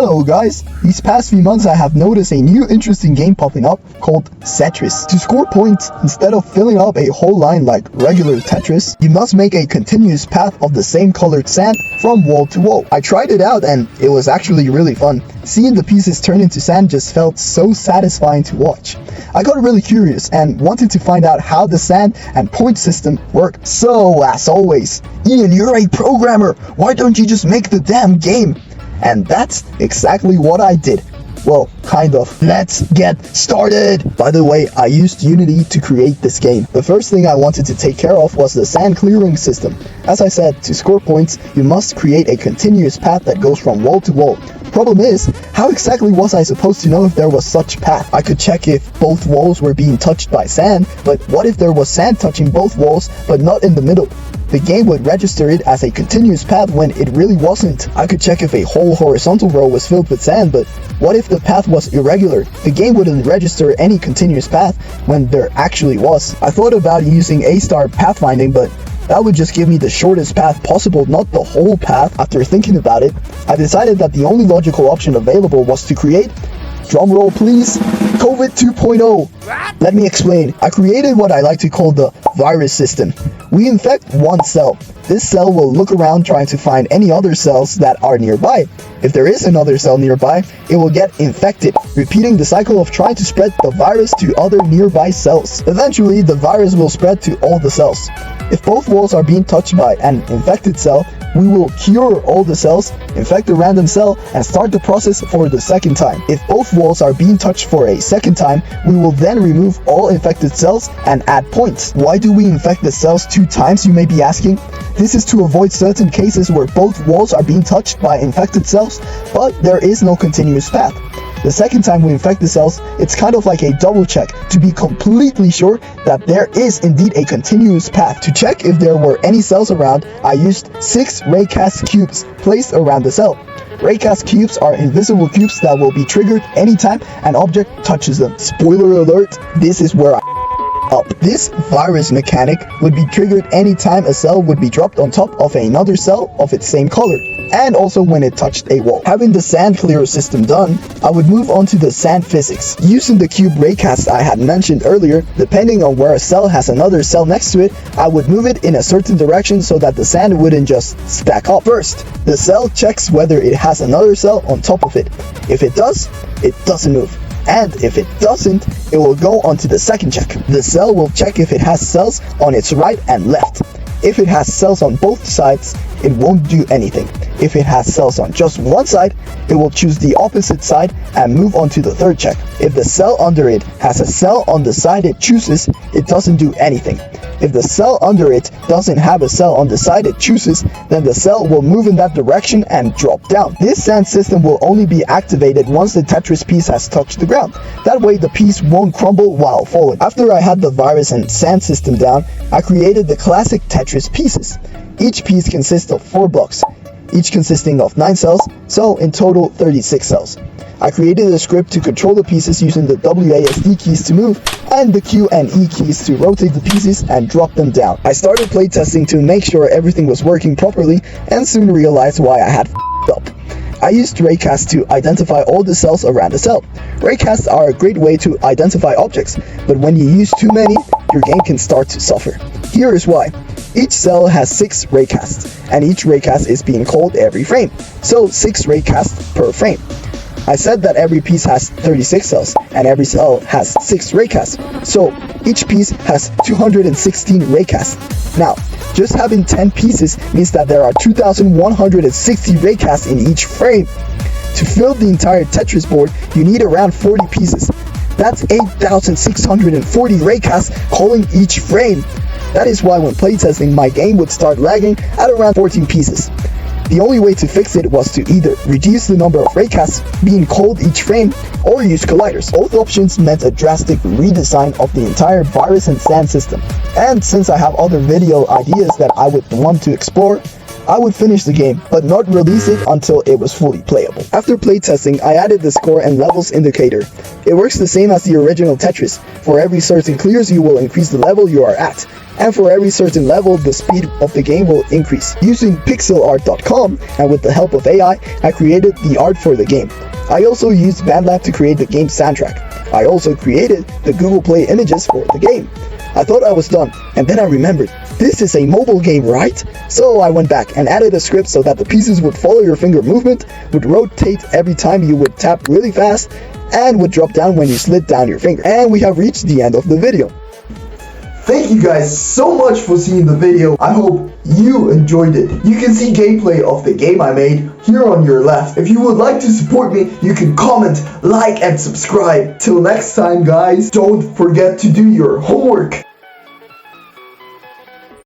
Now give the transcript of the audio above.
Hello guys! These past few months I have noticed a new interesting game popping up called Tetris. To score points, instead of filling up a whole line like regular Tetris, you must make a continuous path of the same colored sand from wall to wall. I tried it out and it was actually really fun. Seeing the pieces turn into sand just felt so satisfying to watch. I got really curious and wanted to find out how the sand and point system work. So, as always, Ian, you're a programmer. Why don't you just make the damn game? And that's exactly what I did. Well, kind of. Let's get started! By the way, I used Unity to create this game. The first thing I wanted to take care of was the sand clearing system. As I said, to score points, you must create a continuous path that goes from wall to wall. Problem is, how exactly was I supposed to know if there was such path? I could check if both walls were being touched by sand, but what if there was sand touching both walls but not in the middle? The game would register it as a continuous path when it really wasn't. I could check if a whole horizontal row was filled with sand, but what if the path was irregular? The game wouldn't register any continuous path when there actually was. I thought about using A-star pathfinding, but that would just give me the shortest path possible, not the whole path. After thinking about it, I decided that the only logical option available was to create, drumroll please, COVID 2.0. Let me explain. I created what I like to call the virus system. We infect one cell. This cell will look around trying to find any other cells that are nearby. If there is another cell nearby, it will get infected, repeating the cycle of trying to spread the virus to other nearby cells. Eventually, the virus will spread to all the cells. If both walls are being touched by an infected cell, we will cure all the cells, infect a random cell, and start the process for the second time. If both walls are being touched for a second time, we will then remove all infected cells and add points. Why do we infect the cells 2 times, you may be asking? This is to avoid certain cases where both walls are being touched by infected cells, but there is no continuous path. The second time we infect the cells, it's kind of like a double check to be completely sure that there is indeed a continuous path. To check if there were any cells around, I used 6 raycast cubes placed around the cell. Raycast cubes are invisible cubes that will be triggered anytime an object touches them. Spoiler alert, this is where I up. This virus mechanic would be triggered anytime a cell would be dropped on top of another cell of its same color, and also when it touched a wall. Having the sand clearer system done, I would move on to the sand physics. Using the cube raycast I had mentioned earlier, depending on where a cell has another cell next to it, I would move it in a certain direction so that the sand wouldn't just stack up. First, the cell checks whether it has another cell on top of it. If it does, it doesn't move. And if it doesn't, it will go on to the second check. The cell will check if it has cells on its right and left. If it has cells on both sides, it won't do anything. If it has cells on just one side, it will choose the opposite side and move on to the third check. If the cell under it has a cell on the side it chooses, it doesn't do anything. If the cell under it doesn't have a cell on the side it chooses, then the cell will move in that direction and drop down. This sand system will only be activated once the Tetris piece has touched the ground. That way the piece won't crumble while falling. After I had the virus and sand system down, I created the classic Tetris pieces. Each piece consists of 4 blocks, each consisting of 9 cells, so in total 36 cells. I created a script to control the pieces using the WASD keys to move and the Q and E keys to rotate the pieces and drop them down. I started playtesting to make sure everything was working properly and soon realized why I had f***ed up. I used raycasts to identify all the cells around a cell. Raycasts are a great way to identify objects, but when you use too many, your game can start to suffer. Here is why. Each cell has 6 raycasts, and each raycast is being called every frame, so 6 raycasts per frame. I said that every piece has 36 cells, and every cell has 6 raycasts, so each piece has 216 raycasts. Now, just having 10 pieces means that there are 2,160 raycasts in each frame. To fill the entire Tetris board, you need around 40 pieces. That's 8,640 raycasts calling each frame. That is why when playtesting, my game would start lagging at around 14 pieces. The only way to fix it was to either reduce the number of raycasts being called each frame or use colliders. Both options meant a drastic redesign of the entire virus and sand system. And since I have other video ideas that I would want to explore, I would finish the game, but not release it until it was fully playable. After playtesting, I added the score and levels indicator. It works the same as the original Tetris. For every certain clears, you will increase the level you are at, and for every certain level, the speed of the game will increase. Using pixelart.com and with the help of AI, I created the art for the game. I also used BandLab to create the game's soundtrack. I also created the Google Play images for the game. I thought I was done, and then I remembered, this is a mobile game, right? So I went back and added a script so that the pieces would follow your finger movement, would rotate every time you would tap really fast, and would drop down when you slid down your finger. And we have reached the end of the video. Thank you guys so much for seeing the video. I hope you enjoyed it. You can see gameplay of the game I made here on your left. If you would like to support me, you can comment, like, and subscribe. Till next time, guys, don't forget to do your homework.